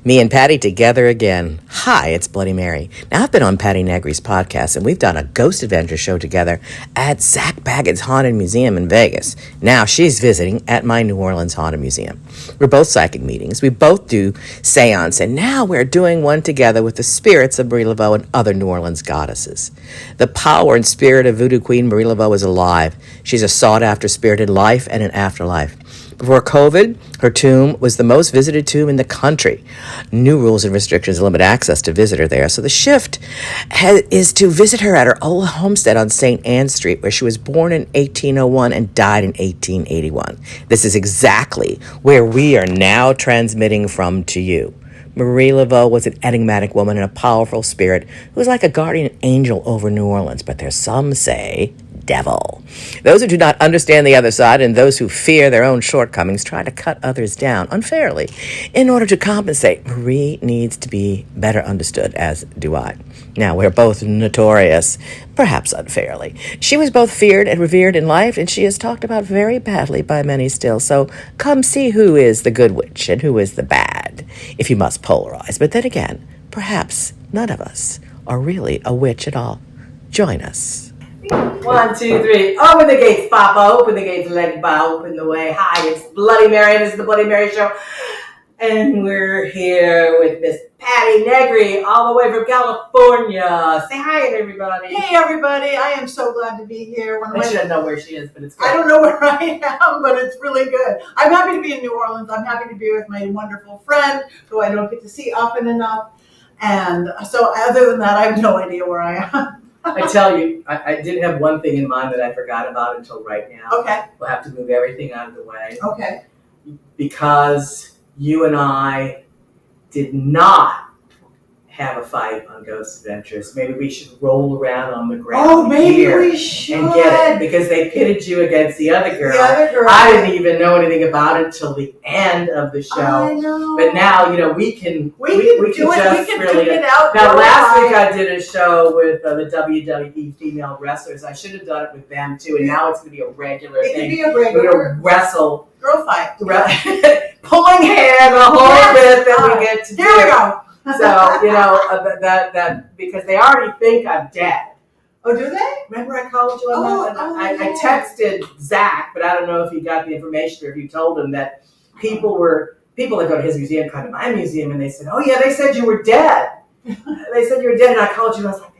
Me and Patti together again. Hi, it's Bloody Mary. Now, I've been on Patti Negri's podcast, and we've done a ghost adventure show together at Zack Bagins Haunted Museum in Vegas. Now, she's visiting at my New Orleans Haunted Museum. We're both psychic meetings. We both do Seance, and now we're doing one together with the spirits of Marie Laveau and other New Orleans goddesses. The power and spirit of Voodoo Queen Marie Laveau is alive. She's a sought-after spirit in life and in afterlife. Before COVID, her tomb was the most visited tomb in the country. New rules and restrictions limit access to visit her there, so the shift is to visit her at her old homestead on St. Anne Street, where she was born in 1801 and died in 1881. This is exactly where we are now transmitting from to you. Marie Laveau was an enigmatic woman and a powerful spirit who was like a guardian angel over New Orleans, but there's some say devil. Those who do not understand the other side and those who fear their own shortcomings try to cut others down unfairly in order to compensate. Marie needs to be better understood, as do I. Now, we're both notorious, perhaps unfairly. She was both feared and revered in life, and she is talked about very badly by many still. So come see who is the good witch and who is the bad, if you must polarize. But then again, perhaps none of us are really a witch at all. Join us. 1, 2, 3. Open the gates, Papa. Open the gates, Legba. Open the way. Hi, it's Bloody Mary. This is the Bloody Mary Show. And we're here with Miss Patti Negri, all the way from California. Say hi, everybody. Hey, everybody. I am so glad to be here. I shouldn't know where she is, but it's good. I don't know where I am, but it's really good. I'm happy to be in New Orleans. I'm happy to be with my wonderful friend, who I don't get to see often enough. And so other than that, I have no idea where I am. I tell you, I did have one thing in mind that I forgot about until right now. Okay. We'll have to move everything out of the way. Okay. Because you and I did not have a fight on Ghost Adventures. Maybe we should roll around on the ground. Oh, maybe here we should. and get it, because they pitted you against the other girl. The other girl. I didn't even know anything about it till the end of the show. I know. But now, we can do it. We can really take it out. Now, last week I did a show with the WWE female wrestlers. I should have done it with them too, and now it's going to be a regular thing. It could be a regular. We're going to wrestle. Girl fight. Pulling hair the whole bit that we get to do. Here we go. So, that because they already think I'm dead. Oh, do they? Remember I called you on that? I texted Zach, but I don't know if he got the information or if you told him that people that go to his museum come to my museum, and they said, oh yeah, they said you were dead. They said you were dead, and I called you, and I was like,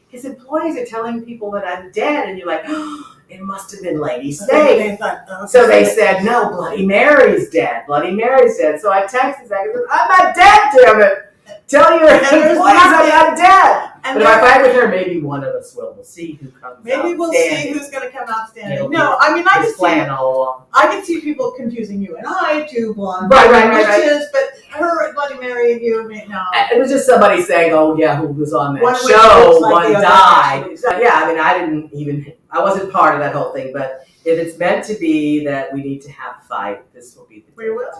his employees are telling people that I'm dead, and you're like, oh, it must have been Lady Snake. So they said, no, Bloody Mary's dead. Bloody Mary's dead. So I texted Zach and said, I'm not dead, damn it. Tell your employees I'm not dead. But if I fight with her, maybe one of us will. We'll see who comes out. Maybe we'll standing. see who's going to come out standing. It'll No, I mean, I can see people confusing you and I, two blonde right. witches, but her, Bloody Mary, and you, no. It was just somebody saying, oh yeah, who was on that one show, like one died. So, yeah, I mean, I wasn't part of that whole thing, but if it's meant to be that we need to have a fight, this will be the We will.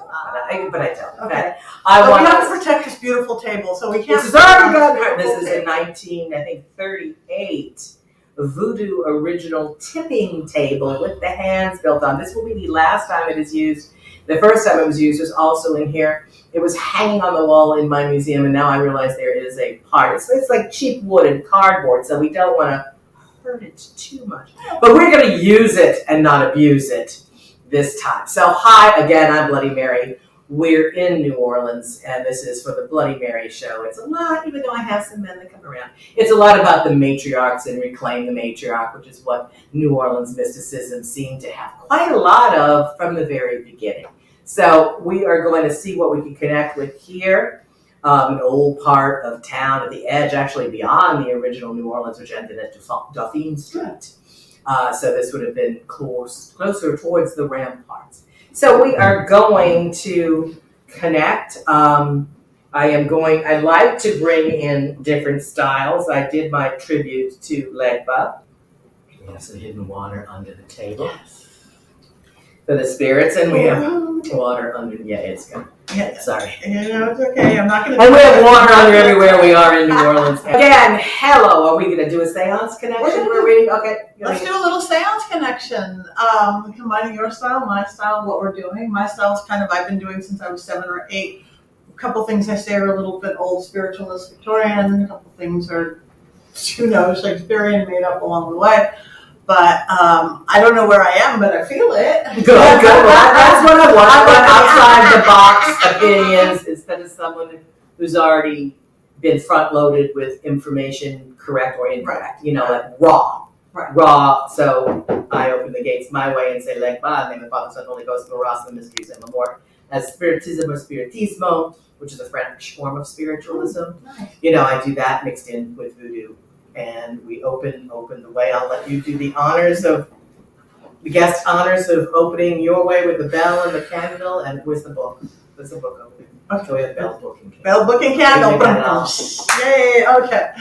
But I tell you. Okay. We have to protect this beautiful table, so we can't. This is already done. This is a 1938 Voodoo original tipping table with the hands built on. This will be the last time it is used. The first time it was used was also in here. It was hanging on the wall in my museum, and now I realize there is a part. It's like cheap wood and cardboard, so we don't want to hurt it too much. But we're going to use it and not abuse it this time. So hi again, I'm Bloody Mary. We're in New Orleans, and this is for the Bloody Mary Show. It's a lot, even though I have some men that come around. It's a lot about the matriarchs and reclaim the matriarch, which is what New Orleans mysticism seemed to have quite a lot of from the very beginning. So we are going to see what we can connect with here. An old part of town at the edge, actually beyond the original New Orleans, which ended at Dauphine Street. So this would have been closer towards the ramparts. So we are going to connect. I like to bring in different styles. I did my tribute to Legba. We have some hidden water under the table. Yes. For the spirits, and we have water under. Yeah, it's good. Yeah, sorry. It's okay. I'm not going to. And we have water under everywhere we are in New Orleans. Again, hello. Are we going to do a seance connection? We're reading. Okay. Let's do a little seance connection. Combining your style, my style, what we're doing. My style is I've been doing since I was 7 or 8. couple things I say are a little bit old spiritualist Victorian. A couple things are, Shakespearean, made up along the way. But I don't know where I am, but I feel it. Good. Well, that's what I want. Outside the box opinions instead of someone who's already been front loaded with information, correct or incorrect. Like raw. Right. Raw. So I open the gates my way and say, like, in the name of the Father, Son, Holy Ghost, the mysteries, and more. As spiritism or spiritismo, which is a French form of spiritualism. Nice. I do that mixed in with voodoo. And we open the way. I'll let you do the guest honors of opening your way with the bell and the candle. And where's the book? Where's the book opening? Okay, so we have bell, book, and candle. Bell, book, and candle. Yay, okay.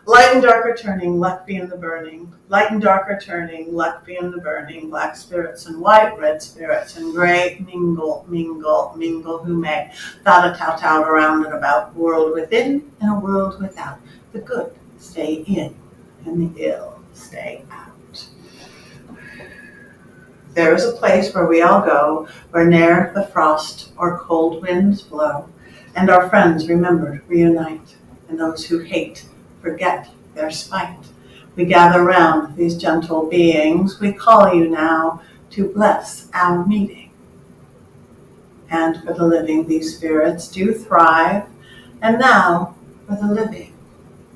Light and dark are turning, luck be in the burning. Light and dark are turning, luck be in the burning. Black spirits and white, red spirits and gray. Mingle, mingle, mingle who may. Thought a tout around and about. World within and a world without. The good stay in and the ill stay out. There is a place where we all go, where ne'er the frost or cold winds blow, and our friends remembered reunite, and those who hate forget their spite. We gather round these gentle beings, we call you now to bless our meeting. And for the living these spirits do thrive, and now for the living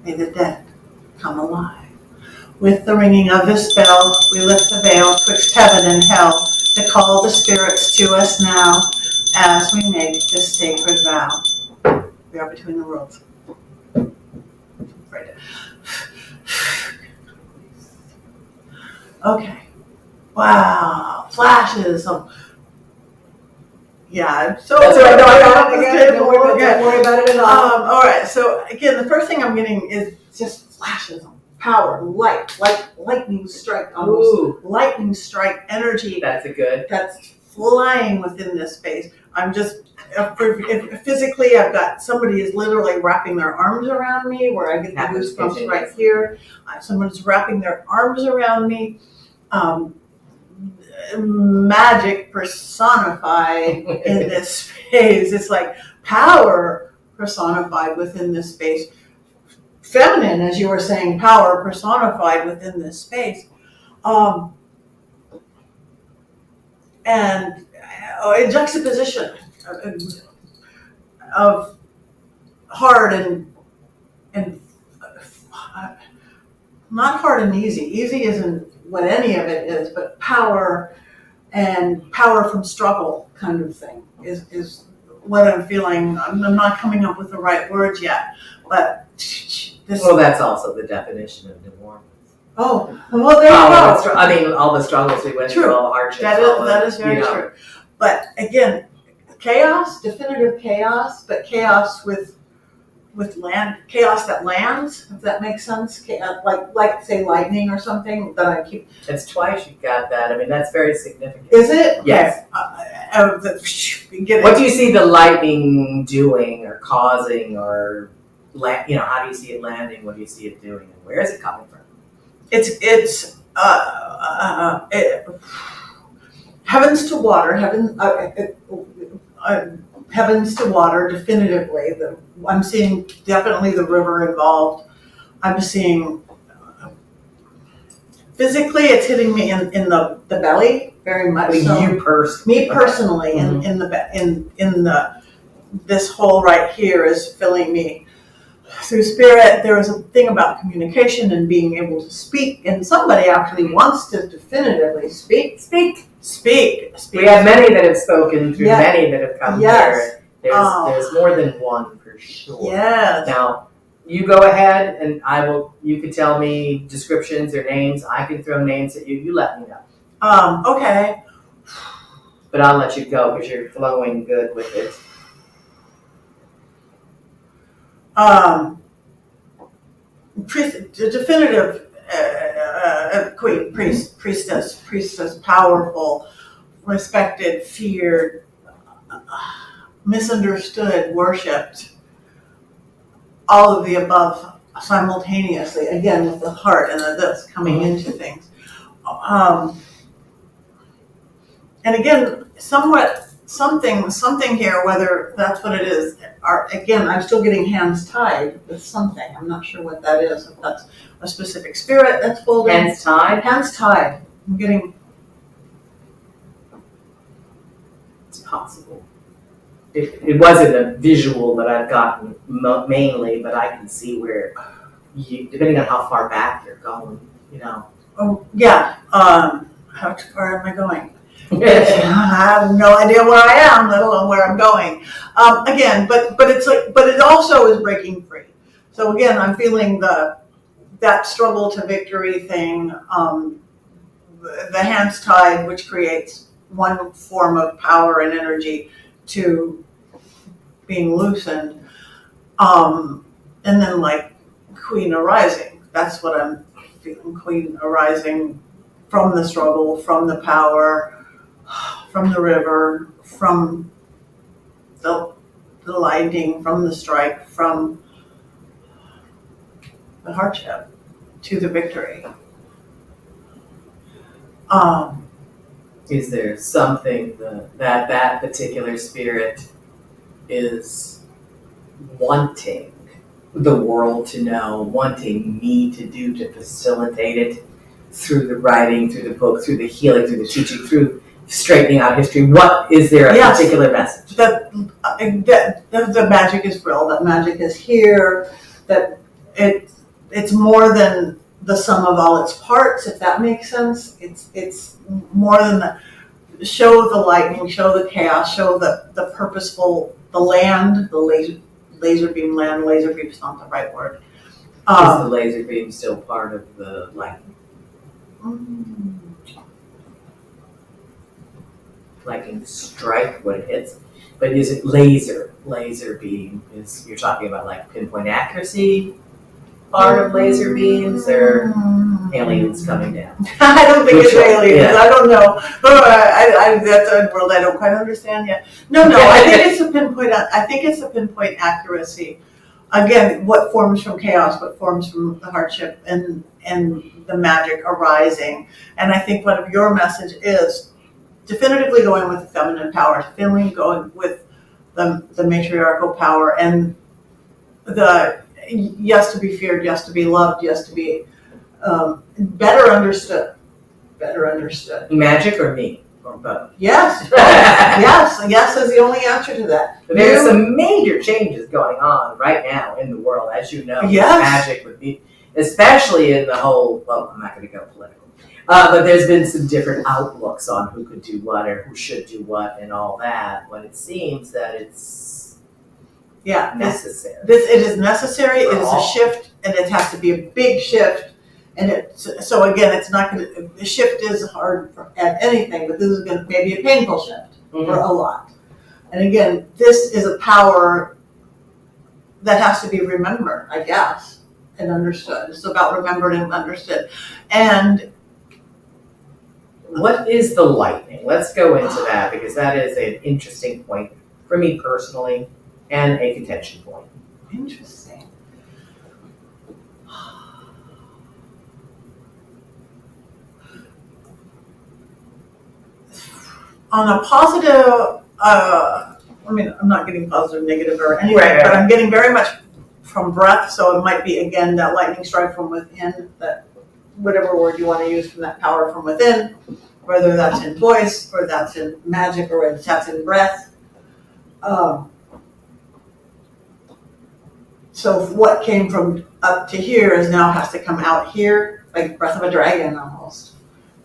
may the dead come alive. With the ringing of this bell, we lift the veil twixt heaven and hell to call the spirits to us now as we make this sacred vow. We are between the worlds. Right. Okay. Wow. Flashes of. Yeah. So that's right. Don't worry about it at all. All right. So again, the first thing I'm getting is just flashes of power, light, like lightning strike, almost. Ooh. Lightning strike energy. That's a good. That's flying within this space. I'm just physically, I've got somebody is literally wrapping their arms around me, where I get the goosebumps right here. Someone's wrapping their arms around me. Magic personified in this space. It's like power personified within this space. Feminine, as you were saying, power personified within this space. And a juxtaposition of hard and not hard and easy. Easy isn't what any of it is, but power and power from struggle kind of thing is what I'm feeling. I'm not coming up with the right words yet, but that's also the definition of New Orleans. Oh, well, there you go. All the struggles we went through, all the hardships. That is very true. But again, chaos, definitive chaos, but chaos with land, chaos that lands, if that makes sense. Like say lightning or something that I keep. It's twice you got that. That's very significant. Is it? Yes. Okay. What do you see the lightning doing or causing or? How do you see it landing? What do you see it doing? And where is it coming from? It's heavens to water. Heavens to water. Definitively, I'm seeing definitely the river involved. I'm seeing physically, it's hitting me in the belly very much. You personally. Me personally, mm-hmm. in the this hole right here is filling me. Through spirit, there is a thing about communication and being able to speak, and somebody actually wants to definitively speak. We have many that have spoken through many that have come here. There's more than one for sure. Yes. Now, you go ahead and you could tell me descriptions or names. I can throw names at you. You let me know. Okay. But I'll let you go because you're flowing good with it. Definitive queen, priestess, powerful, respected, feared, misunderstood, worshipped, all of the above simultaneously, again with the heart and this coming into things. And again, somewhat something here, whether that's what it is. Again, I'm still getting hands tied with something. I'm not sure what that is. If that's a specific spirit that's holding. Hands tied? Hands tied. I'm getting. It's possible. It wasn't a visual that I've gotten mainly, but I can see where, depending on how far back you're going, Oh yeah. How far am I going? I have no idea where I am, let alone where I'm going. Again, but it also is breaking free. So again, I'm feeling that struggle to victory thing, the hands tied, which creates one form of power and energy to being loosened, and then like Queen arising. That's what I'm feeling. Queen arising from the struggle, from the power, from the river, from the lightning, from the strike, from the hardship to the victory. Is there something that particular spirit is wanting the world to know, wanting me to do to facilitate it through the writing, through the book, through the healing, through the teaching, through straightening out history? What is there a particular message? That the magic is real. That magic is here. That it's more than the sum of all its parts. If that makes sense, it's more than the show the lightning, show the chaos, show the purposeful, the land, the laser beam land. Laser beam's not the right word. Is the laser beam still part of the lightning? Lightning strike when it hits, but is it laser beam? You're talking about like pinpoint accuracy part of laser beams, or aliens coming down? I don't think it's aliens. Yeah. I don't know. That's a world I don't quite understand yet. No. I think it's a pinpoint. I think it's a pinpoint accuracy. Again, what forms from chaos, what forms from the hardship, and the magic arising. And I think one of your message is definitively going with the feminine power, definitively going with the matriarchal power, and the yes to be feared, yes to be loved, yes to be better understood. Magic or me? Or both? Yes. Yes is the only answer to that. But there's some major changes going on right now in the world, as you know. Yes. Magic would be, especially in the whole, well, I'm not going to go political. But there's been some different outlooks on who could do what or who should do what and all that, when it seems that it's necessary. It is necessary. It is a shift, and it has to be a big shift. And so again, it's not going to. The shift is hard at anything, but this is going to maybe a painful shift for a lot. And again, this is a power that has to be remembered, I guess, and understood. It's about remembered and understood. And what is the lightning? Let's go into that, because that is an interesting point for me personally, and a contention point. Interesting. On a positive, I'm not getting positive, negative, or anything, right. But I'm getting very much from breath, so it might be, again, that lightning strike from within, that whatever word you want to use from that power from within, whether that's in voice, or that's in magic, or that's in breath. So what came from up to here is now has to come out here, like breath of a dragon almost.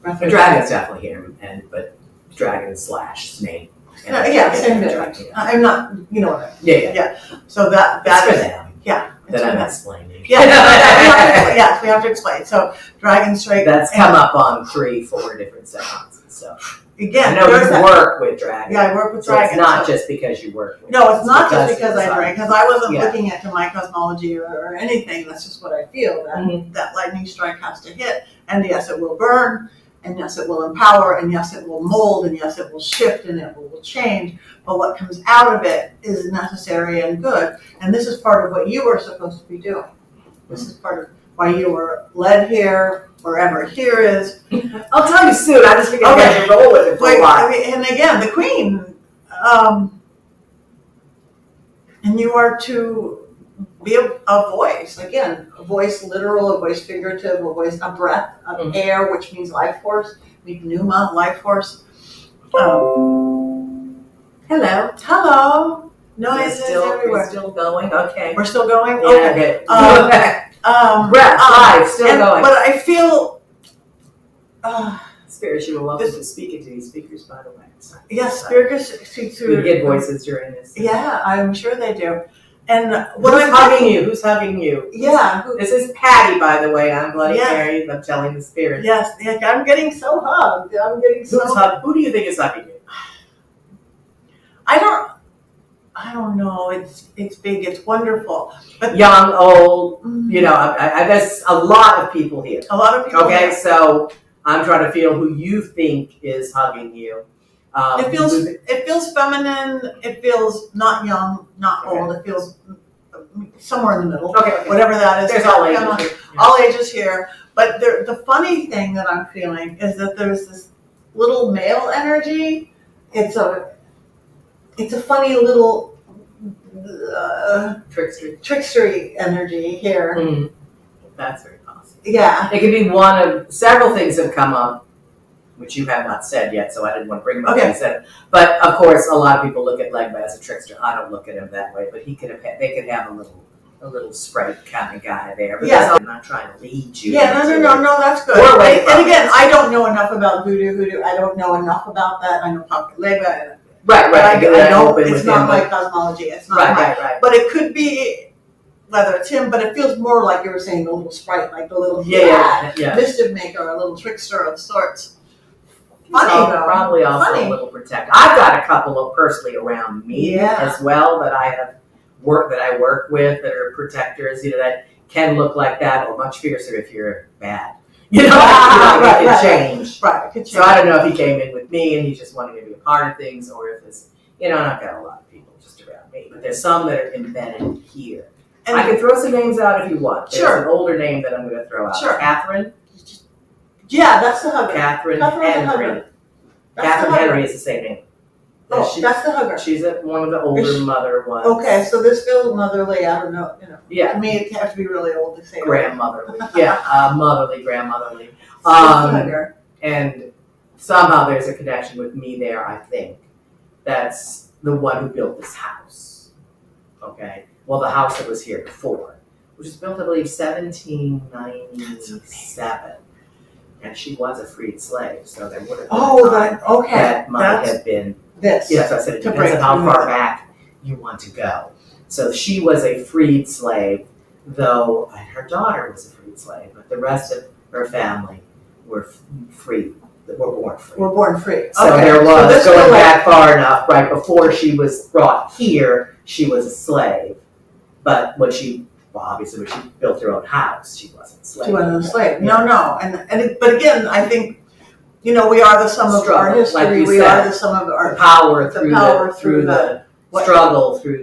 The dragon's definitely here, but dragon / snake. Same difference. I'm not, you know what I mean. Yeah. So that's for them. Yeah. That I'm explaining. Yeah, we have to explain. So dragon strike. That's come up on 3-4 different sessions. So again, I know you work with dragons. Yeah, I work with so dragons. It's not just because you work with No, it's not just because I drink, because I wasn't Yeah. looking into my cosmology or anything. That's just what I feel, that that lightning strike has to hit. And yes, it will burn, and yes, it will empower, and yes, it will mold, and yes, it will shift, and it will change. But what comes out of it is necessary and good. And this is part of what you were supposed to be doing. This is part of why you were led here, wherever here is. I'll tell you soon. I just figured I had to roll with it for a while. And again, the queen, And you are to be a voice, again, a voice literal, a voice figurative, a voice, a breath of air, which means life force, pneuma, life force. Hello. Hello. Noises everywhere. We're still going? Okay. We're still going? Yeah, Okay. Breath, life, still going. But I feel... Spirits, you are welcome to speak into these speakers, by the way. Yes, spirits speak through... We get voices during this. Yeah, I'm sure they do. And who's hugging you? Who's hugging you? Yeah. This is Patti, by the way. I'm Bloody Mary. I'm telling the spirits. Yes, I'm getting so hugged. Who do you think is hugging you? I don't know. It's big. It's wonderful. But young, old, I there's a lot of people here. A lot of people. Okay, here. So I'm trying to feel who you think is hugging you. It feels feminine. It feels not young, not old. It feels somewhere in the middle. Okay. Whatever that is. There's all ages here. All ages here. But the funny thing that I'm feeling is that there's this little male energy. It's a funny little trickstery energy here. Mm. That's very possible. Yeah. It could be one of several things have come up, which you have not said yet, so I didn't want to bring them up. Okay. But of course, a lot of people look at Legba as a trickster. I don't look at him that way, but they could have a little sprite kind of guy there. But I'm not trying to lead you. Yeah, no, that's good. And again, I don't know enough about voodoo. I don't know enough about that. I know Legba. Right. I know it's not my cosmology. It's not right. But it could be whether it's him, but it feels more like you were saying, the little sprite, like the little mischief maker, a little trickster of sorts. Funny, probably also a little protective. I've got a couple of personally around me as well that I work with that are protectors, that can look like that, or much fiercer if you're bad. It can change. Right, it could change. So I don't know if he came in with me and he just wanted to be a part of things, or if it's, I've got a lot of people just around me, but there's some that are embedded here. And I can throw some names out if you want. There's an older name that I'm going to throw out. Sure. Catherine. Yeah, that's the hugger. Catherine Henry. Catherine Henry is the same name. That's the hugger. She's one of the older mother ones. Okay, so this feels motherly. I don't know. Yeah. To me, it has to be really old to say grandmotherly. Motherly, grandmotherly. Hugger. And somehow there's a connection with me there, I think. That's the one who built this house. Okay? Well, the house that was here before, which was built, I believe, 1797. And she was a freed slave, so there would have been that might have been this. Yes, I said it depends on how far back you want to go. So she was a freed slave, though her daughter was a freed slave, but the rest of her family were free. Were born free. Were born free. So there was, going back far enough, right before she was brought here, she was a slave. But obviously when she built her own house, she wasn't a slave. She wasn't a slave. No. But again, I think, we are the sum of our history. Like we are the sum of our power through the struggle, through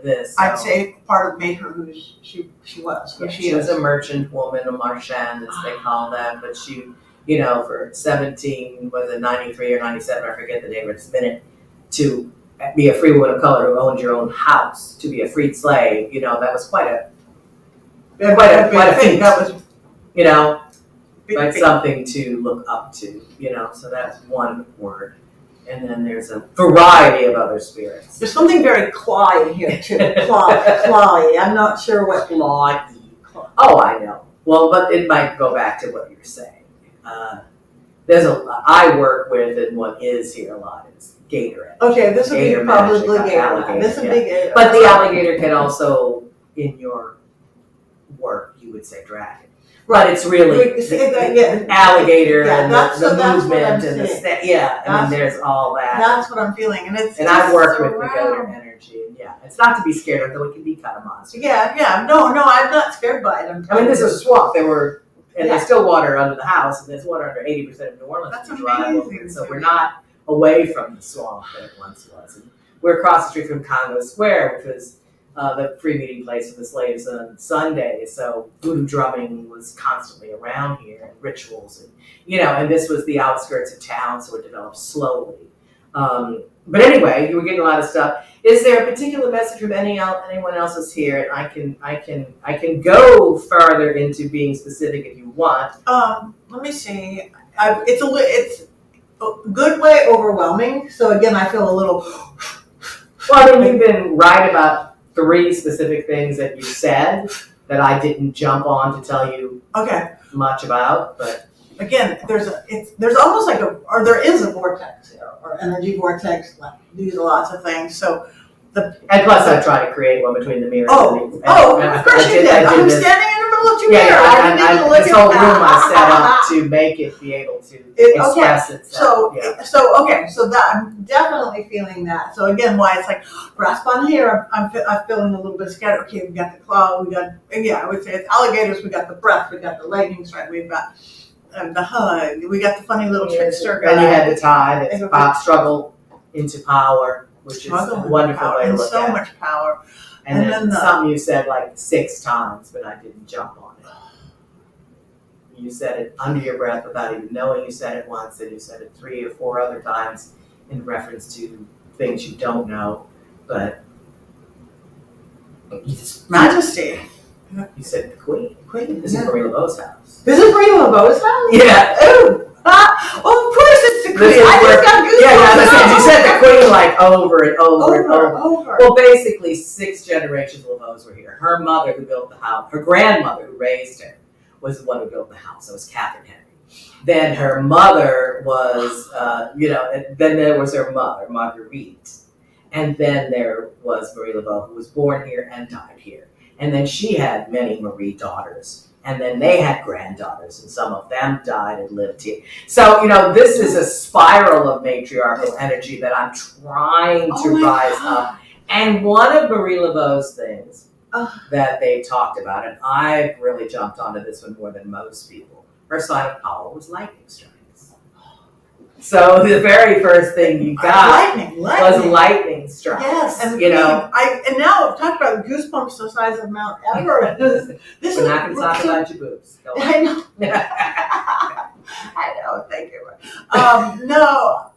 this. I'd say part of made her who she was. She was a merchant woman, a marchand, as they call them. But she, for 93 or 97, I forget the date right this minute, to be a free woman of color who owned your own house, to be a freed slave, that was quite a feat. That was, but something to look up to, so that's one word. And then there's a variety of other spirits. There's something very clawy here too. Clawy. I'm not sure what clawy. Oh, I know. Well, but it might go back to what you're saying. I work with, and what is here a lot is gator energy. Okay, this would be probably gator. Alligator. This would be gator. But the alligator can also, in your work, you would say dragon. But it's really the alligator and the movement and there's all that. That's what I'm feeling, and I work with the gator energy, and it's not to be scared of, though it can be kind of monster. Yeah. No, I'm not scared by it. This is a swamp. There's still water under the house, and there's water under 80% of New Orleans. That's amazing. So we're not away from the swamp that it once was. And we're across the street from Congo Square, which was the free meeting place for the slaves on Sunday. So voodoo drumming was constantly around here, and rituals, and this was the outskirts of town, so it developed slowly. But anyway, you were getting a lot of stuff. Is there a particular message from anyone else is here? And I can go further into being specific if you want. Let me see. It's a good way overwhelming. So again, I feel a little. Well, I mean, you've been right about 3 specific things that you said that I didn't jump on to tell you much about, but. Again, there's almost like there is a vortex here, or energy vortex. Like, these are lots of things. So and plus, I try to create one between the mirrors. Of course you did. I'm standing in the middle of 2 mirrors. I didn't even look this whole room I set up to make it be able to express itself. So that I'm definitely feeling that. So again, why it's like grasp on here. I'm feeling a little bit scared. Okay, we got the claw. I would say it's alligators. We got the breath. We got the lightning strike. We've got. The hug. We got the funny little trickster guy. And you had the tie that's struggle into power, which is a wonderful way to look at it. So much power. And then something you said like 6 times, but I didn't jump on it. You said it under your breath without even knowing you said it once, and you said it 3 or 4 other times in reference to things you don't know, but Majesty. You said the Queen. This is Marie Laveau's house. This is Marie Laveau's house? Yeah. Oh. Well, of course it's the Queen. I just got goosebumps. You said the Queen like over and over. Well, basically 6 generations of Laveau's were here. Her mother who built the house, her grandmother who raised her, was the one who built the house. It was Catherine Henry. Then her mother was, then there was her mother, Marguerite. And then there was Marie Laveau, who was born here and died here. And then she had many Marie daughters. And then they had granddaughters, and some of them died and lived here. So, this is a spiral of matriarchal energy that I'm trying to rise up. And one of Marie Laveau's things that they talked about, and I've really jumped onto this one more than most people, her sign of power was lightning strikes. So the very first thing you got was lightning strikes. Yes, and now I've talked about goosebumps the size of Mount Everest. We're not going to talk about your boobs. I know. I know. Thank you. No,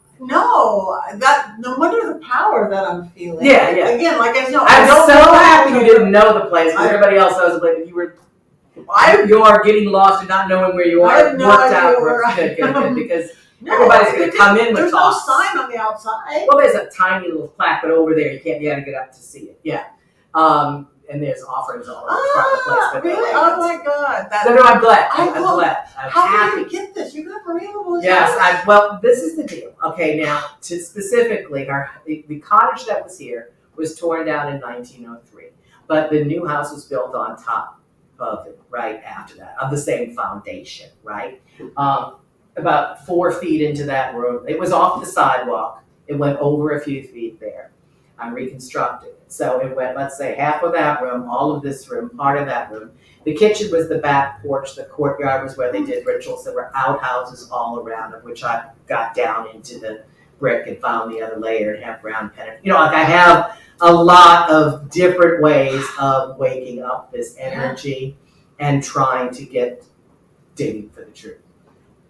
wonder the power that I'm feeling. Yeah. Again, like I know, I'm so happy you didn't know the place. Everybody else knows the place, but you were. You are getting lost and not knowing where you are. I have no idea where I am. Because everybody's going to come in with thoughts. There's no sign on the outside. Well, there's a tiny little plaque, but over there you can't get up to see it. Yeah. And there's offerings all over the front of the place. But really? Oh my God. No, I'm glad. I'm glad. I'm How happy. did you get this? You got Marie Laveau's Yes. Well, this is the deal. Okay, now, specifically, the cottage that was here was torn down in 1903. But the new house was built on top of it right after that, of the same foundation, right? About 4 feet into that room. It was off the sidewalk. It went over a few feet there. I'm reconstructing it. So it went, let's say, half of that room, all of this room, part of that room. The kitchen was the back porch. The courtyard was where they did rituals. There were outhouses all around, of which I got down into the brick and found the other layer and have brown penetrate. I have a lot of different ways of waking up this energy and trying to get digging for the truth.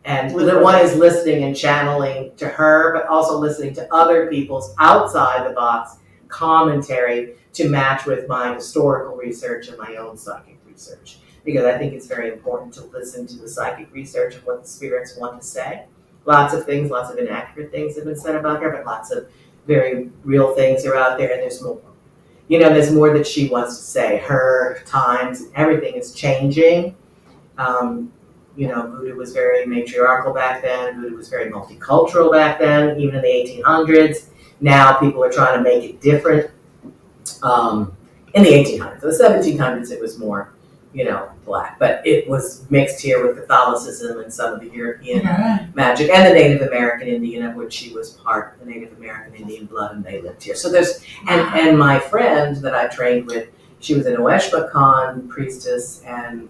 And one is listening and channeling to her, but also listening to other people's outside the box commentary to match with my historical research and my own psychic research. Because I think it's very important to listen to the psychic research and what the spirits want to say. Lots of things, lots of inaccurate things have been said about her, but lots of very real things are out there, and there's more. There's more that she wants to say. Her times, everything is changing. Voodoo was very matriarchal back then. Voodoo was very multicultural back then, even in the 1800s. Now people are trying to make it different. In the 1800s. In the 1700s, it was more, black. But it was mixed here with Catholicism and some of the European magic and the Native American Indian, of which she was part of the Native American Indian blood, and they lived here. So there's, and my friend that I trained with, she was an Oeshmakan priestess and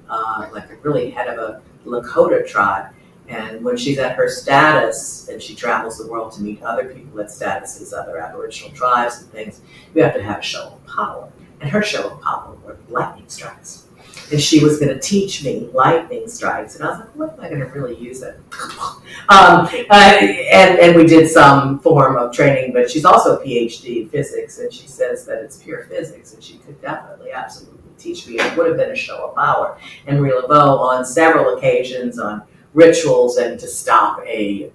really head of a Lakota tribe. And when she's at her status and she travels the world to meet other people at statuses, other Aboriginal tribes and things, you have to have a show of power. And her show of power were lightning strikes. And she was going to teach me lightning strikes. And I was like, what am I going to really use it? And we did some form of training, but she's also a PhD in physics, and she says that it's pure physics, and she could definitely, absolutely teach me. It would have been a show of power. And Marie Laveau, on several occasions, on rituals and to stop a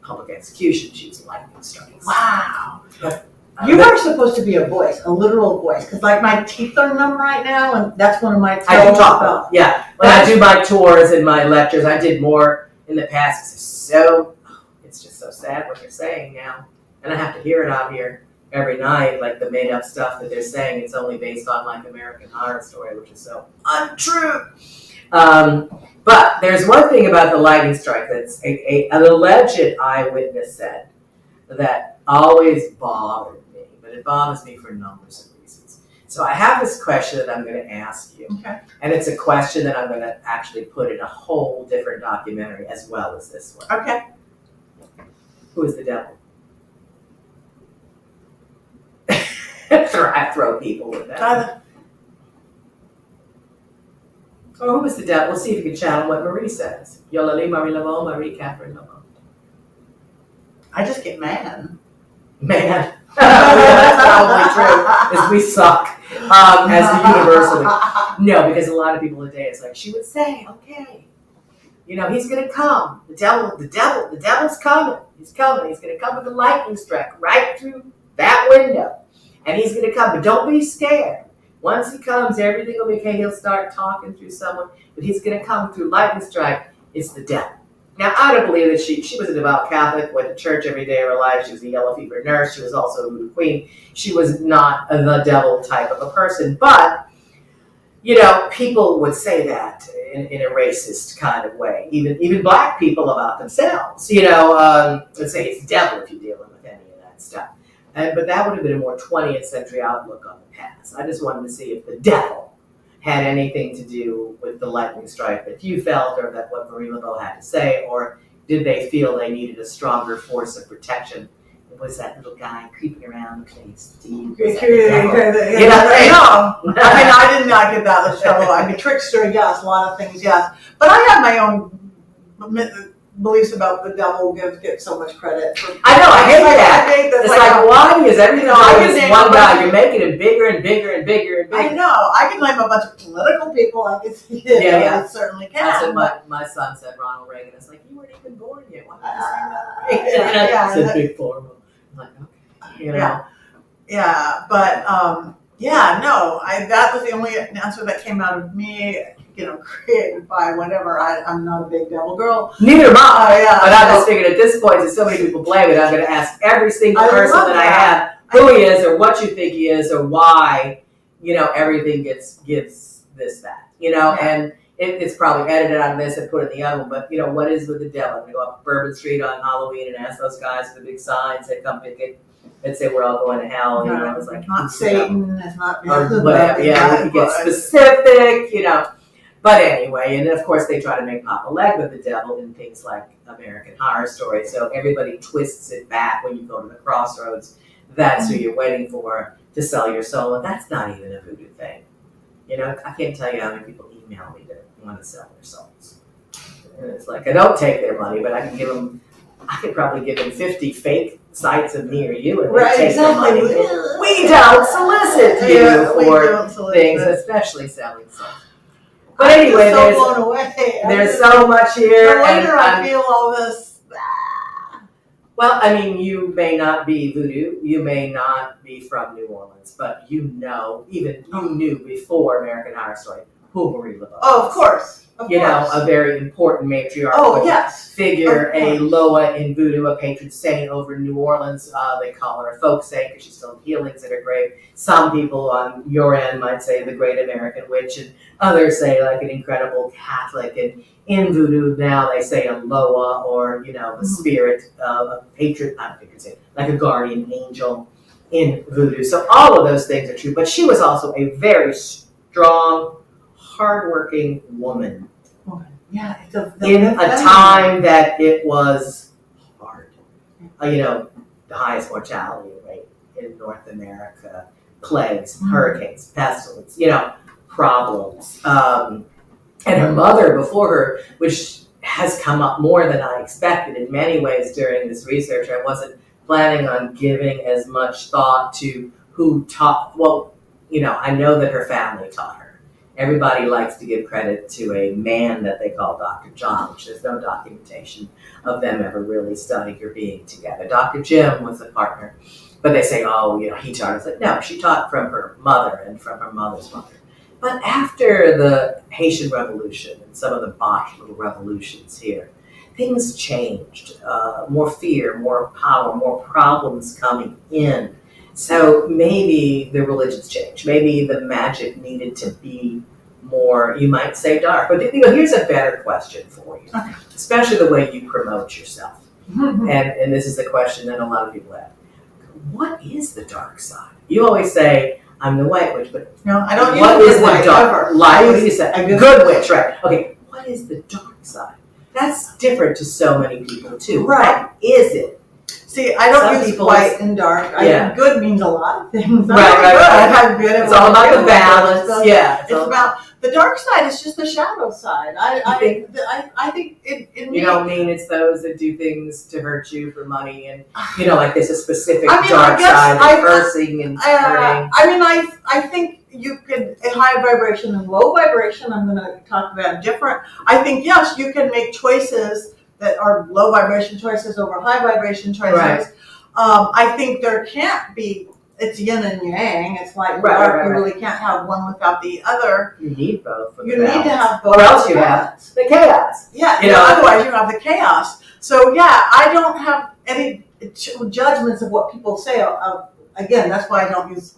public execution, she was lightning strikes. Wow. You are supposed to be a voice, a literal voice, because like my teeth are numb right now, and that's one of my. I can talk about. Yeah, when I do my tours and my lectures, I did more in the past. It's just so sad what they're saying now, and I have to hear it out here every night, like the made up stuff that they're saying. It's only based on like American Horror Story, which is so untrue. But there's one thing about the lightning strike that's an alleged eyewitness said that always bothered me, but it bothers me for numbers of reasons. So I have this question that I'm going to ask you, Okay. and it's a question that I'm going to actually put in a whole different documentary as well as this one. Okay. Who is the devil? I throw people with that. Or who is the devil? We'll see if you can channel what Marie says. Yolali, Marie Laveau, Marie Catherine Laveau. I just get mad. Man, that's probably true. Is we suck as the universally. No, because a lot of people today, it's like she would say, okay, he's gonna come. The devil's coming. He's coming. He's gonna come with a lightning strike right through that window, and he's gonna come. But don't be scared. Once he comes, everything will be okay. He'll start talking through someone, but he's gonna come through lightning strike. It's the devil. Now, I don't believe that she was a devout Catholic, went to church every day of her life. She was a yellow fever nurse. She was also a voodoo queen. She was not the devil type of a person. But, people would say that in a racist kind of way. Even black people about themselves, would say it's the devil if you're dealing with any of that stuff. But that would have been a more 20th century outlook on the past. I just wanted to see if the devil had anything to do with the lightning strike that you felt, or that what Marie Laveau had to say, or did they feel they needed a stronger force of protection? Was that little guy creeping around the place? I did not get that show. I mean, trickster, yes, a lot of things, yes. But I have my own beliefs about the devil get so much credit. I know, I hate that. It's like, why? Because everything is one guy. You're making him bigger and bigger and bigger and bigger. I know. I can name a bunch of political people. I certainly can. That's what my son said, Ronald Reagan. It's like, you weren't even born yet. Why did you say that? It's a big form. I'm like, okay. Yeah, but that was the only answer that came out of me. Created by whatever. I'm not a big devil girl. Neither am I. But I just figured at this point, since so many people blame it, I'm going to ask every single person that I have who he is, or what you think he is, or why. Everything gives this, that. And it's probably edited out of this and put in the other one. But what is with the devil? I'm going to go up Bourbon Street on Halloween and ask those guys with the big signs that come pick it and say we're all going to hell. No, it's like not Satan. It's not. Or whatever. Yeah, we can get specific. But anyway, and of course they try to make Papa Leg with the devil in things like American Horror Story. So everybody twists it back when you go to the crossroads. That's who you're waiting for to sell your soul. And that's not even a voodoo thing. I can't tell you how many people email me that want to sell their souls. And it's like, I don't take their money, but I could probably give them 50 fake sites of me or you, and they take their money. We don't solicit you for things, especially selling souls. But anyway, there's so much here. No wonder I feel all this. Well, I mean, you may not be voodoo, you may not be from New Orleans, but even you knew before American Horror Story who Marie Laveau was. Oh, of course. A very important matriarchal figure, a Loa in voodoo, a patron saint over in New Orleans. They call her a folk saint because she's still healings at her grave. Some people on your end might say the great American witch, and others say like an incredible Catholic. And in voodoo now they say a Loa, or the spirit of a patron, not patron saint, like a guardian angel in voodoo. So all of those things are true. But she was also a very strong, hardworking woman. Yeah, in a time that it was hard. The highest mortality rate in North America, plagues, hurricanes, pestilence, problems. And her mother before her, which has come up more than I expected in many ways during this research. I wasn't planning on giving as much thought to who taught. Well, I know that her family taught her. Everybody likes to give credit to a man that they call Dr. John, which there's no documentation of them ever really studying or being together. Dr. Jim was a partner, but they say, he taught her. It's like, no, she taught from her mother and from her mother's mother. But after the Haitian Revolution and some of the botched little revolutions here, things changed. More fear, more power, more problems coming in. So maybe the religions changed. Maybe the magic needed to be more, you might say, dark. But here's a better question for you, especially the way you promote yourself. And this is the question that a lot of people have. What is the dark side? You always say, I'm the white witch, but no, I don't what use is the dark light? What do you say? Good witch, right? Okay, what is the dark side? That's different to so many people too. Right. What is it? See, I don't use white and dark. Good means a lot of things. Right. Good. It's all about the balance. It's about the dark side. Is just the shadow side. I think it. You don't mean it's those that do things to hurt you for money, and like there's a specific dark side, cursing and hurting. I think you could high vibration and low vibration. I'm going to talk about different. I think yes, you can make choices that are low vibration choices over high vibration choices. Right. I think there can't be, it's yin and yang, it's light and dark. You really can't have one without the other. You need both. You need to have both. Or else you have the chaos. Yeah, otherwise you have the chaos. So I don't have any judgments of what people say. Again, that's why I don't use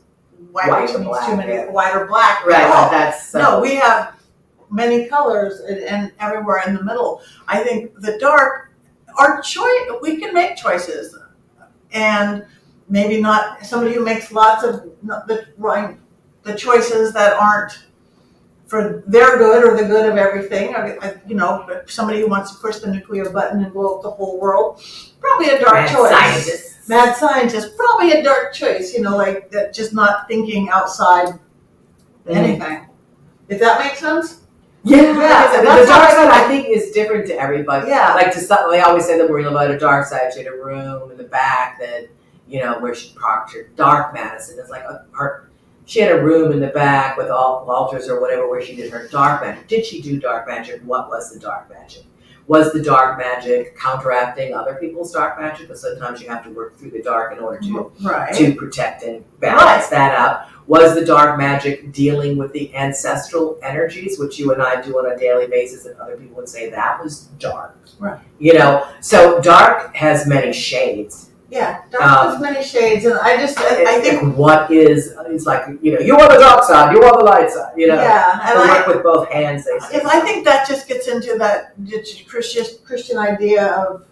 white which means too many, white or black. Right, no, we have many colors and everywhere in the middle. I think the dark, our choice, we can make choices, and maybe not somebody who makes lots of the choices that aren't for their good or the good of everything. Somebody who wants to push the nuclear button and blow up the whole world, probably a dark choice. Mad scientist, probably a dark choice. Like that, just not thinking outside anything. If that makes sense. Yeah. The dark side, I think, is different to everybody. Yeah. Like they always say that Marie Laveau had a dark side. She had a room in the back that, where she parked her dark medicine. It's like she had a room in the back with all altars or whatever where she did her dark magic. Did she do dark magic? What was the dark magic? Was the dark magic counteracting other people's dark magic? Because sometimes you have to work through the dark in order to protect and balance that out. Was the dark magic dealing with the ancestral energies, which you and I do on a daily basis, and other people would say that was dark? Right. So dark has many shades. Yeah, dark has many shades, and I think what is like, you are the dark side, you are the light side, Yeah, and I work with both hands. They say. I think that just gets into that Christian idea of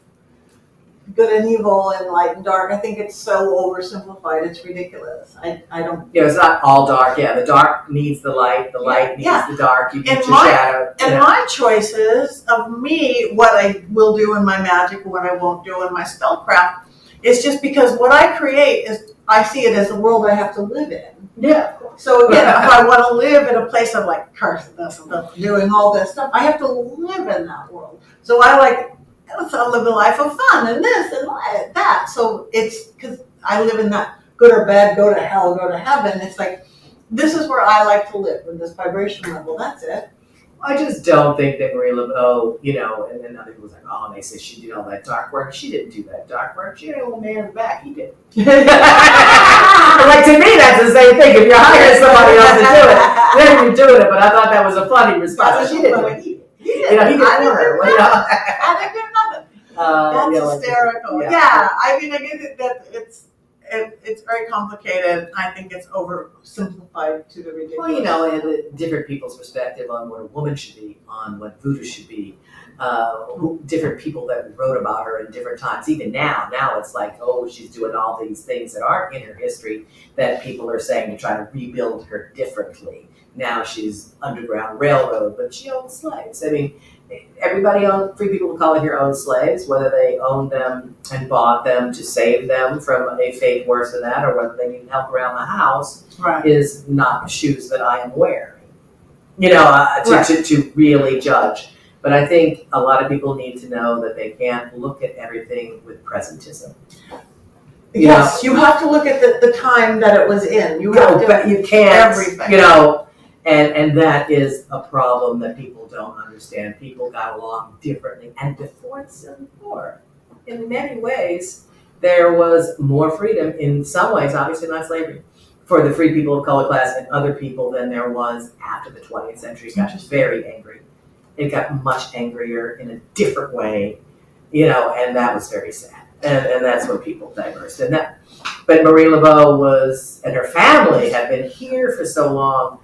good and evil and light and dark. I think it's so oversimplified. It's ridiculous. I don't. It's not all dark. Yeah, the dark needs the light. The light needs the dark. You need your shadow. And my choices of me, what I will do in my magic, what I won't do in my spellcraft, is just because what I create is, I see it as the world I have to live in. Yeah. So again, if I want to live in a place of like cursing this and doing all this stuff, I have to live in that world. So I live a life of fun and this and that. So it's because I live in that good or bad, go to hell, go to heaven. It's like, this is where I like to live, in this vibration level. That's it. I just don't think that Marie Laveau, and then other people was like, and they say she did all that dark work. She didn't do that dark work. She had a little man in the back. He did. Like, to me, that's the same thing. If you're hiring somebody else to do it, then you're doing it. But I thought that was a funny response. She didn't do it. He did. He did for her. I didn't do nothing. That's hysterical. I get that it's very complicated. I think it's oversimplified to the ridiculous. Well, and different people's perspective on what a woman should be, on what voodoo should be. Different people that wrote about her in different times. Even now it's like, she's doing all these things that aren't in her history that people are saying to try to rebuild her differently. Now she's Underground Railroad, but she owned slaves. I mean, everybody free people of color here own slaves, whether they owned them and bought them to save them from a fate worse than that, or whether they needed help around the house, is not the shoes that I am wearing. To really judge. But I think a lot of people need to know that they can't look at everything with presentism. Yes, you have to look at the time that it was in. You have to, you can't, everything. you know, and that is a problem that people don't understand. People got along differently. And before the Civil War, in many ways, there was more freedom, in some ways, obviously not slavery, for the free people of color class and other people than there was after the 20th century. It got very angry. It got much angrier in a different way, you know, and that was very sad. And that's when people diversed. And that, but Marie Laveau was, and her family had been here for so long.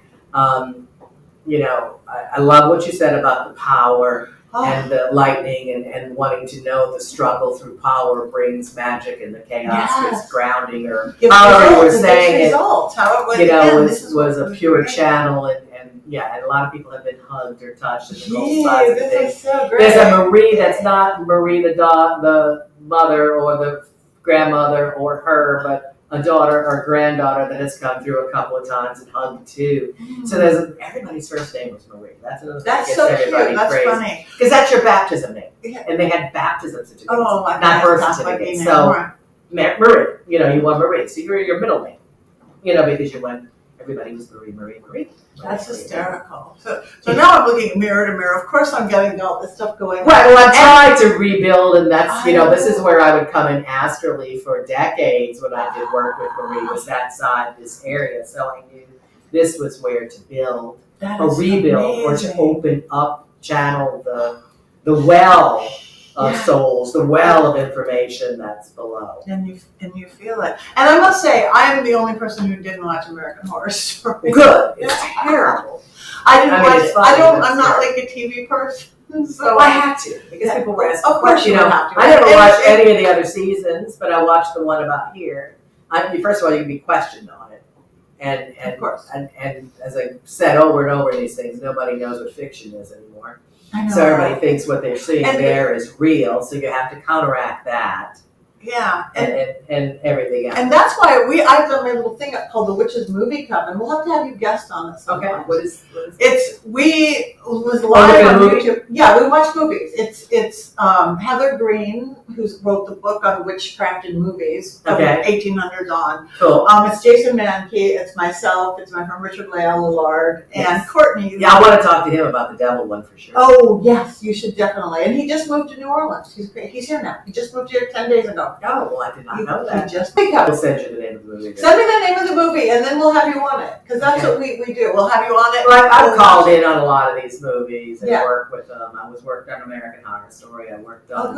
You know, I love what you said about the power and the lightning and wanting to know the struggle through power brings magic and the chaos is grounding, or however you were saying it. How it was, you know, again, was a pure channel, and yeah, and a lot of people have been hugged or touched in the whole size of things. Is so great. There's a Marie that's not Marie the mother or the grandmother or her, but a daughter or granddaughter that has come through a couple of times and hugged too. So there's everybody's first name was Marie. That's another thing that gets so everybody cute. That's crazy. funny. Because that's your baptism name. Yeah. And they had baptism certificates, not birth certificates. So Marie, you know, you want Marie. So you're your middle name. You know, because you went, everybody was Marie. That's hysterical. So now I'm looking mirror to mirror. Of course I'm getting all this stuff going on. Right, well, I'm trying to rebuild, and that's, you know, this is where I would come in astrally for decades when I did work with Marie, was that side, this area. So I knew this was where to build or rebuild or to open up, channel the well of souls, the well of information that's below. And you feel it. And I must say, I am the only person who didn't watch American Horror Story. Good. It's terrible. I'm not like a TV person. So I had to, because people were asking. Of course, you don't have to. I never watched any of the other seasons, but I watched the one about here. First of all, you can be questioned on it, and of course, and as I said over and over in these things, nobody knows what fiction is anymore. I know, so everybody thinks what they're seeing there is real. So you have to counteract that. Yeah, and everything else. And that's why I've done my little thing called the Witches Movie Club, and we'll have to have you guest on this. Okay, what is we was live on YouTube. Yeah, we watch movies. It's Heather Green, who wrote the book on witchcraft in movies from the 1800s on. Cool. It's Jason Mankey, it's myself, it's my friend Richard Lillard, and Courtney. Yeah, I want to talk to him about the devil one for sure. Oh yes, you should definitely. And he just moved to New Orleans. He's great. He's here now. He just moved here 10 days ago. Oh, well, I did not know that. We'll send you the name of the movie. Send me the name of the movie, and then we'll have you on it. Because that's what we do. We'll have you on it. Well, I've called in on a lot of these movies and worked with them. I worked on American Horror Story. I worked on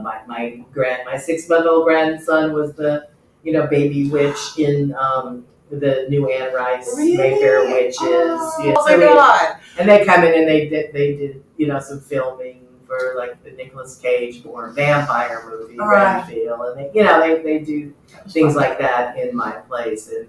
my 6-month-old grandson was the baby witch in the new Anne Rice Mayfair Witches. Oh my God! And they come in and they did some filming for like the Nicolas Cage or vampire movie, Renfield, and they do things like that in my place. And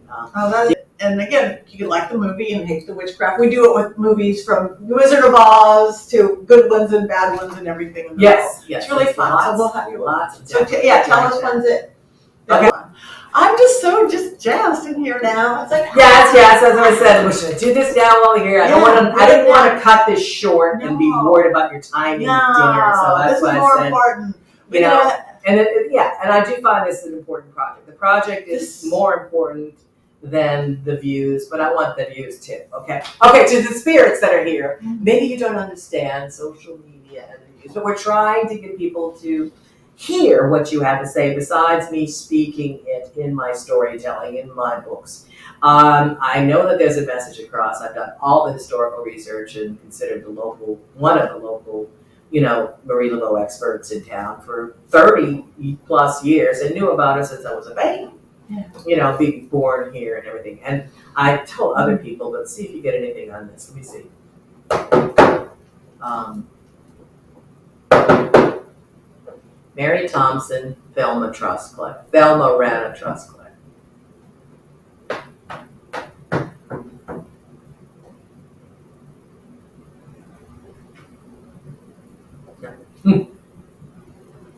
and again, you can like the movie and hate the witchcraft. We do it with movies from Wizard of Oz to good ones and bad ones and everything. Yes, it's really fun. So we'll have you lots. So tell us when's it. Okay. I'm just jazzed in here now. It's like yes. As I said, we should do this now while we're here. I didn't want to cut this short and be worried about your timing dinner. So that's why I said, important. And I do find this an important project. The project is more important than the views, but I want the views too. Okay, to the spirits that are here. Maybe you don't understand social media and the views, but we're trying to get people to hear what you have to say besides me speaking it in my storytelling, in my books. I know that there's a message across. I've done all the historical research and considered one of the local, Marie Laveau experts in town for 30 plus years and knew about her since I was a baby. Yeah. Being born here and everything. And I told other people, let's see if you get anything on this. Let me see. Mary Thompson, Thelma Trust Club. Thelma ran a trust club.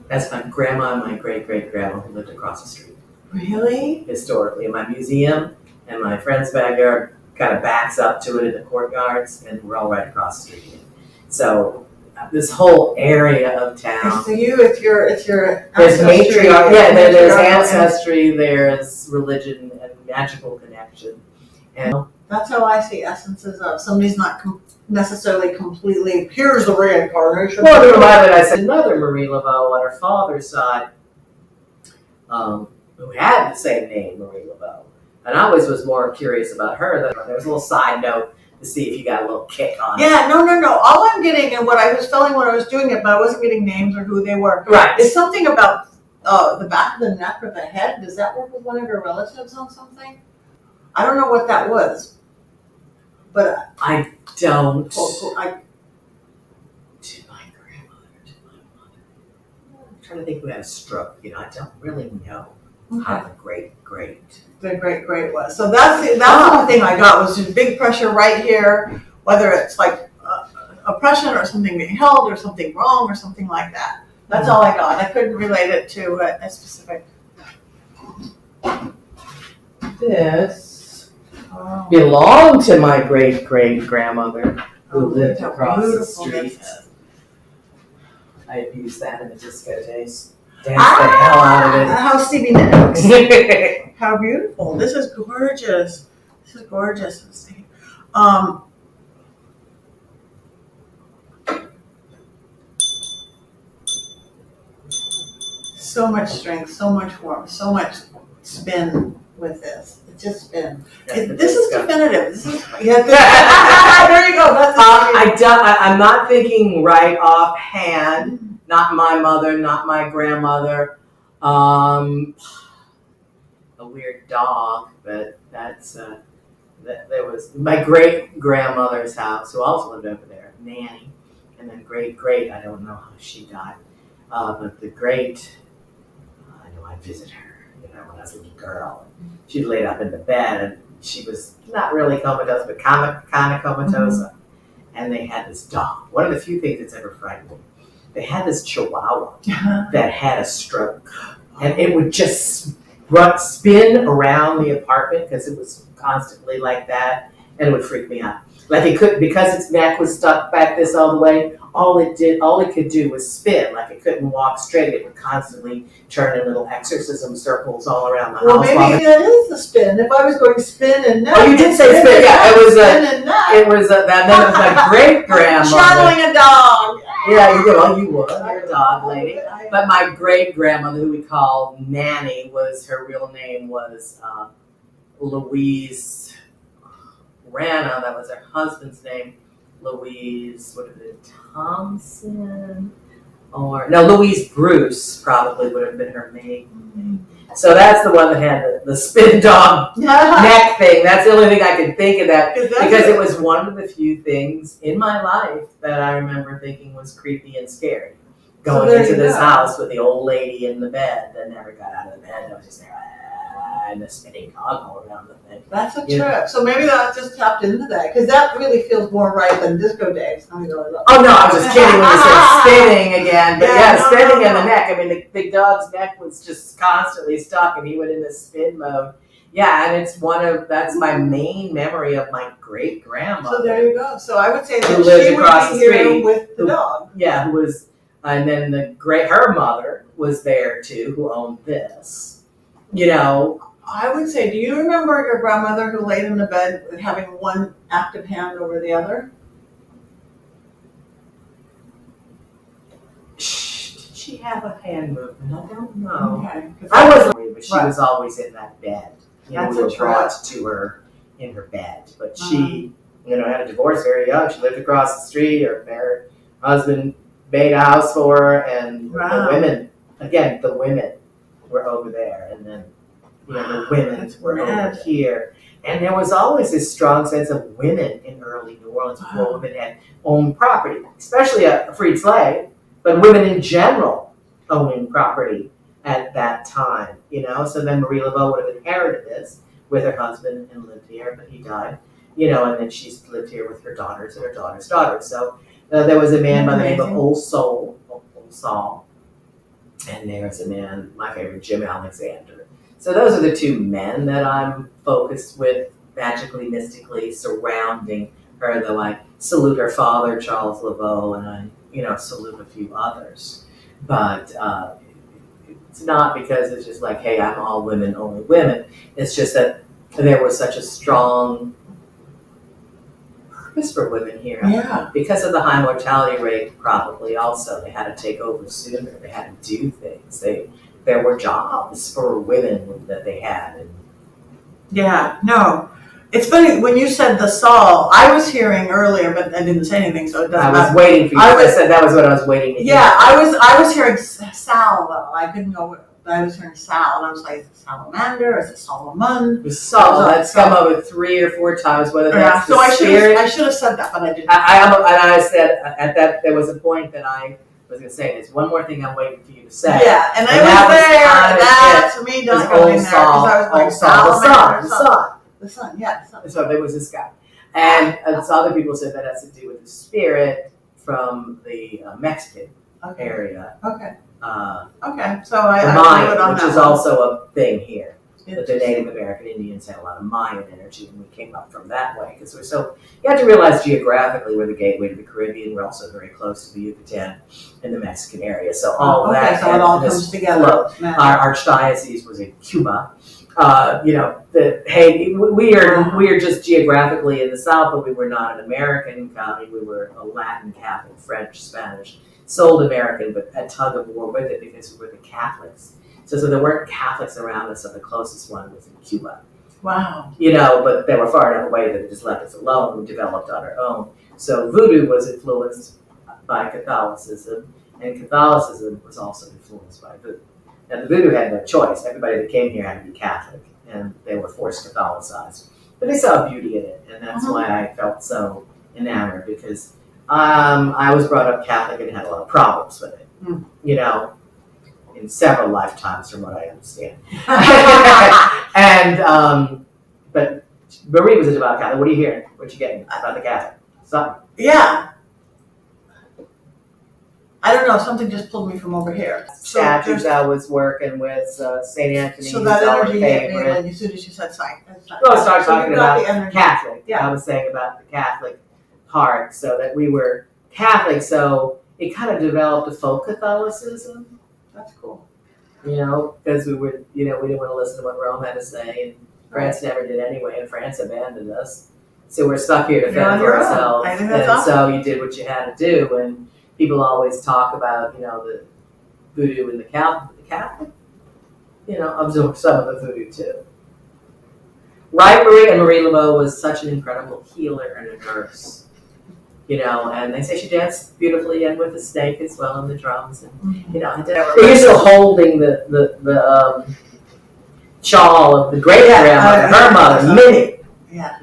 That's my grandma and my great-great-grandma who lived across the street. Really? Historically, in my museum and my friend's backyard kind of backs up to it in the courtyards, and we're all right across the street. So this whole area of town. It's you. It's your. There's ancestry. matriarch. Yeah, there's Matriarchal. ancestry. There's religion and magical connection. And That's how I see essences of somebody's not necessarily completely. Here's the reincarnation. well, to remind me, I said another Marie Laveau on her father's side, who had the same name, Marie Laveau. And I always was more curious about her. There was a little side note to see if you got a little kick on it. Yeah, no. All I'm getting and what I was feeling when I was doing it, but I wasn't getting names or who they were. Right. Is something about the back of the neck or the head. Does that work with one of your relatives on something? I don't know what that was, but I don't. to my grandmother, to my mother. I'm trying to think who had a stroke. I don't really know how the great. The great was. So that's the one thing I got was just big pressure right here, whether it's like oppression or something being held or something wrong or something like that. That's all I got. I couldn't relate it to a specific. This belonged to my great grandmother who lived across the street. I used that in the disco days. Danced the hell out of it. How Stevie Nicks. How beautiful. This is gorgeous. So much strength, so much warmth, so much spin with this. It's just spin. This is definitive. This is there you go. That's I'm not thinking right offhand. Not my mother, not my grandmother. A weird dog, but that's there was my great grandmother's house, who also lived over there, Nanny, and then great. I don't know how she died, but the great. I know I visit her, when I was a little girl. She laid up in the bed, and she was not really comatose, but kind of comatose. Mm-hmm. And they had this dog. One of the few things that's ever frightened me. They had this chihuahua that had a stroke, and it would just spin around the apartment because it was constantly like that, and it would freak me out. Like it could, because its neck was stuck back this all the way. All it could do was spin. Like it couldn't walk straight. It would constantly turn in little exorcism circles all around the house. Well, maybe that is the spin. If I was going spin and neck. Oh, you did say spin. Yeah, it was spin and neck. It was that. Then it was my great grandmother. Channeling a dog. Yeah, you would. You're a dog lady. But my great grandmother, who we called Nanny, her real name was Louise Rana. That was her husband's name. Louise, Thompson? Louise Bruce probably would have been her maiden name. So that's the one that had the spin dog neck thing. That's the only thing I could think of that, because it was one of the few things in my life that I remember thinking was creepy and scary. Going into this house with the old lady in the bed that never got out of the bed. I was just there, and the spinning dog all around the thing. That's a trip. So maybe that just tapped into that, because that really feels more right than disco days. Oh no, I was just kidding when you said spinning again. But spinning in the neck. I mean, the dog's neck was just constantly stuck, and he went into spin mode. Yeah, and that's my main memory of my great grandmother. So there you go. So I would say that who lived she across would the be here street with the dog. Yeah, who was, and then her mother was there too, who owned this. I would say, do you remember your grandmother who laid in the bed having one active hand over the other? Did she have a hand movement? I don't know. Okay. I wasn't worried, but she was always in that bed. That's we were brought to her in her bed. But she, had a divorce very young. She lived across the street. Her husband made a house for her, and the women were over there, and then the women were over here. And there was always this strong sense of women in early New Orleans before women had owned property, especially a freed slave, but women in general owning property at that time, So then Marie Laveau would have inherited this with her husband and lived here, but he died, and then she's lived here with her daughters and her daughter's daughters. So there was a man by the name of Old Saul, and there's a man, my favorite, Jim Alexander. So those are the two men that I'm focused with, magically, mystically surrounding her, though I salute her father, Charles Laveau, and I salute a few others. But it's not because it's just like, hey, I'm all women, only women. It's just that there was such a strong purpose for women here. Yeah. Because of the high mortality rate, probably also they had to take over sooner. They had to do things. There were jobs for women that they had. And yeah, no. It's funny, when you said the Saul, I was hearing earlier, but I didn't say anything, so it doesn't matter. I was waiting for you. I said that was what I was waiting to hear. Yeah, I was hearing Sal, though. I didn't know what, I was hearing Sal, and I was like, is it salamander? Is it Solomon? It was Saul. That's come up 3 or 4 times, whether that's so the spirit. I should have said that, but I didn't. I said at that, there was a point that I was going to say, there's one more thing I'm waiting for you to say. Yeah, and I was there, that's me not going there, because I was like, salamander, the sun, yeah. So there was this guy. And so other people said that has to do with the spirit from the Mexican area. Okay. Okay. So I Mayan, on which that is one. also a thing here. That the Native American Indians had a lot of Mayan energy, and we came up from that way. Because you have to realize geographically we're the gateway to the Caribbean. We're also very close to the Yucatan and the Mexican area. So all that. So it all comes together. Our archdiocese was in Cuba. We are just geographically in the South, but we were not an American county. We were a Latin, Catholic, French, Spanish, sold American, but a tug of war with it because we were the Catholics. So there weren't Catholics around us, so the closest one was in Cuba. Wow. But they were far enough away that they just left us alone. We developed on our own. So voodoo was influenced by Catholicism, and Catholicism was also influenced by voodoo. And the voodoo had no choice. Everybody that came here had to be Catholic, and they were forced Catholicized. But they saw beauty in it, and that's why I felt so enamored, because I was brought up Catholic and had a lot of problems with it, in several lifetimes from what I understand. But Marie was a devout Catholic. What are you hearing? What you getting about the Catholic? Something? Yeah. I don't know, something just pulled me from over here. Statues I was working with, St. Anthony. So that energy hit me as soon as you said psych. Well, I started talking about the Catholic. Yeah. I was saying about the Catholic part, so that we were Catholic, so it kind of developed a folk Catholicism. That's cool. Because we were, we didn't want to listen to what Rome had to say, and France never did anyway, and France abandoned us. So we're stuck here to fend for ourselves. I think that's and awesome. So you did what you had to do, and people always talk about, the voodoo and the Catholic. The Catholic, absorbed some of the voodoo too. Right, Marie? And Marie Laveau was such an incredible healer and a nurse. And they say she danced beautifully, and with the snake as well, and the drums, and they're still holding the shawl of the great grandmother, her mother, Minnie. Yeah.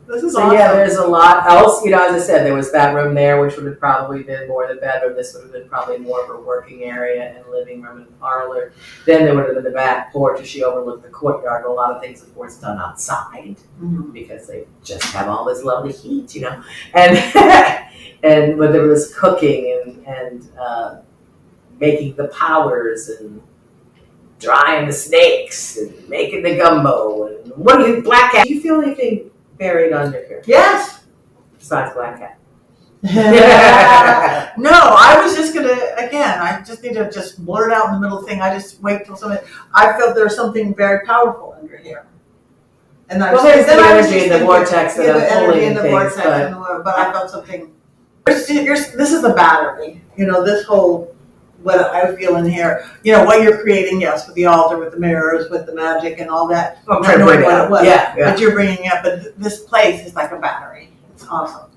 This is So awesome. there's a lot else. As I said, there was that room there, which would have probably been more the bedroom. This would have been probably more of her working area and living room and parlor. Then there would have been the back porch, as she overlooked the courtyard. A lot of things, of course, done outside because they just have all this lovely heat, And and when there was cooking and making the powders and drying the snakes and making the gumbo and what do you black cat? Do you feel anything buried under here? Yes. Besides black cat. No, I was just I just need to just blurt out in the middle thing. I just wait till something. I felt there's something very powerful under here. And there's the energy in the vortex that I'm pulling in the things, vortex, but I felt something. This is the battery. This whole what I feel in here. What you're creating, yes, with the altar, with the mirrors, with the magic and all that. I'm trying to bring it up. Yeah. But you're bringing it up. But this place is like a battery. It's awesome.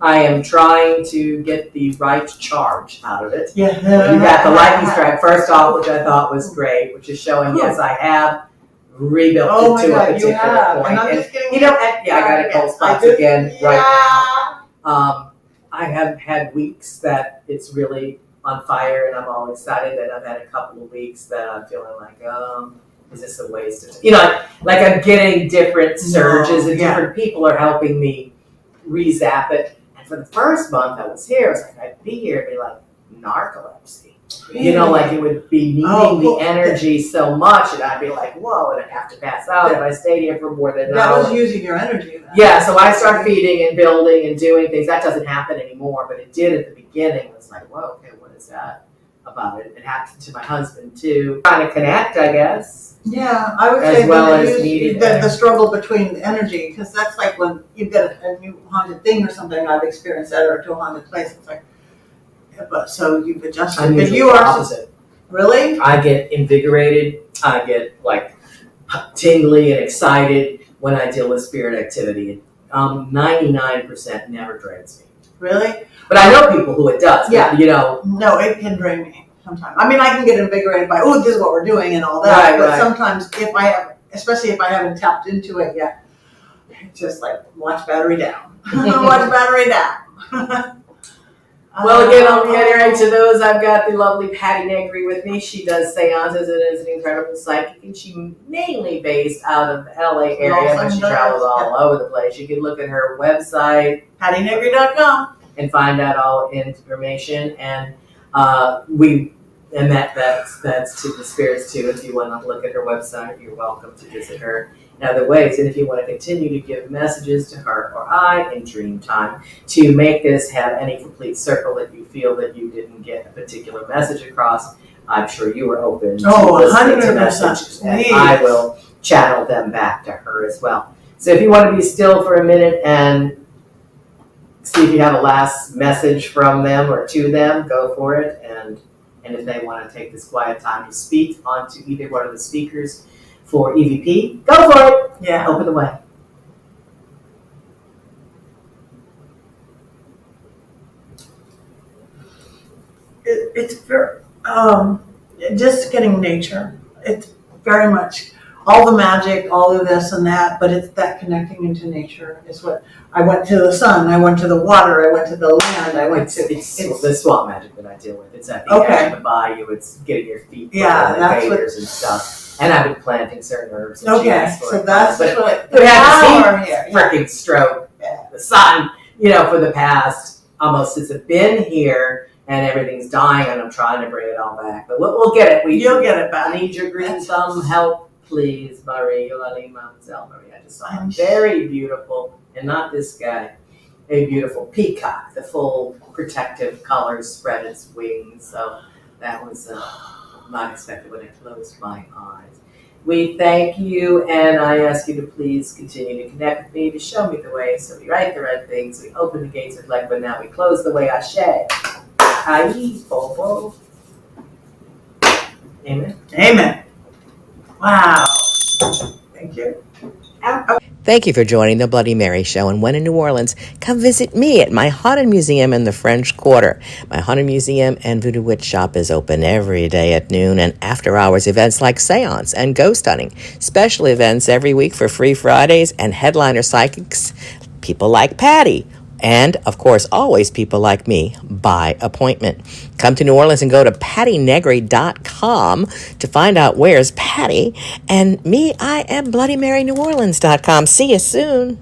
I am trying to get the right charge out of it. Yeah. You got the lightning strike first off, which I thought was great, which is showing, yes, I have rebuilt it to a particular point. And I'm just getting I got it cold spots again right now. I have had weeks that it's really on fire, and I'm all excited. And I've had a couple of weeks that I'm feeling like, is this a waste of time? Like I'm getting different surges, and different people are helping me re-zap it. And for the first month I was here, I was like, I'd be here and be like, narcolepsy. You know, like it would be needing the energy so much, and I'd be like, whoa, and I'd have to pass out if I stayed here for more than an hour. That was using your energy. Then. Yeah, so I start feeding and building and doing things. That doesn't happen anymore, but it did at the beginning. It was like, whoa, okay, what is that about it? It happened to my husband too. Trying to connect, I guess. Yeah, I would as say well as needing the struggle between energy, because that's like when you get a new haunted thing or something. I've experienced that, or to a haunted place. It's like, yeah, but so you've adjusted. I'm but you the are opposite. Really? I get invigorated. I get like tingly and excited when I deal with spirit activity. 99% never drains me. Really? But I know people who it does. Yeah. You know. No, it can drain me sometimes. I mean, I can get invigorated by, oh, this is what we're doing and all that. Right, but sometimes especially if I haven't tapped into it yet, it's just like, watch battery down. Watch battery down. Well, again, I'll reiterate to those, I've got the lovely Patti Negri with me. She does seances and is an incredible psychic, and she's mainly based out of the LA area, but she travels all over the place. You can look at her website, PattiNegri.com, and find out all information. And that's to the spirits too. If you want to look at her website, you're welcome to visit her in other ways. And if you want to continue to give messages to her or I in dream time to make this have any complete circle that you feel that you didn't get a particular message across, I'm sure you are open to listening to messages, and I will channel them back to her as well. So if you want to be still for a minute and see if you have a last message from them or to them, go for it. And if they want to take this quiet time to speak onto either one of the speakers for EVP, go for it. Yeah. Open the way. It's very, just getting nature. It's very much all the magic, all of this and that, but it's that connecting into nature is what I went to the sun, I went to the water, I went to the land, I went to it's the swamp magic that I deal with. It's at the edge of the bayou. It's getting your feet in the gators and stuff. And I've been planting certain herbs. And so that's what we had this freaking stroke. Yeah. The sun, for the past almost since I've been here, and everything's dying, and I'm trying to bring it all back. But we'll get it. You'll get it back. I need your green thumb help, please, Marie. Marie, I just saw him. Very beautiful, and not this guy. A beautiful peacock. The full protective colors spread its wings. So that was not expected when I closed my eyes. We thank you, and I ask you to please continue to connect with me, to show me the way, so we write the right things, we open the gates with light, but now we close the way. Ashe. Aye, Bobo. Amen. Amen. Wow. Thank you. Thank you for joining the Bloody Mary Show. And when in New Orleans, come visit me at my Haunted Museum in the French Quarter. My Haunted Museum and Voodoo Witch shop is open every day at noon, and after-hours events like Seance and Ghost Hunting. Special events every week for Free Fridays and headliner psychics, people like Patti. And, of course, always people like me, by appointment. Come to New Orleans and go to PattiNegri.com to find out where's Patti. And me, I am BloodyMaryNewOrleans.com. See you soon.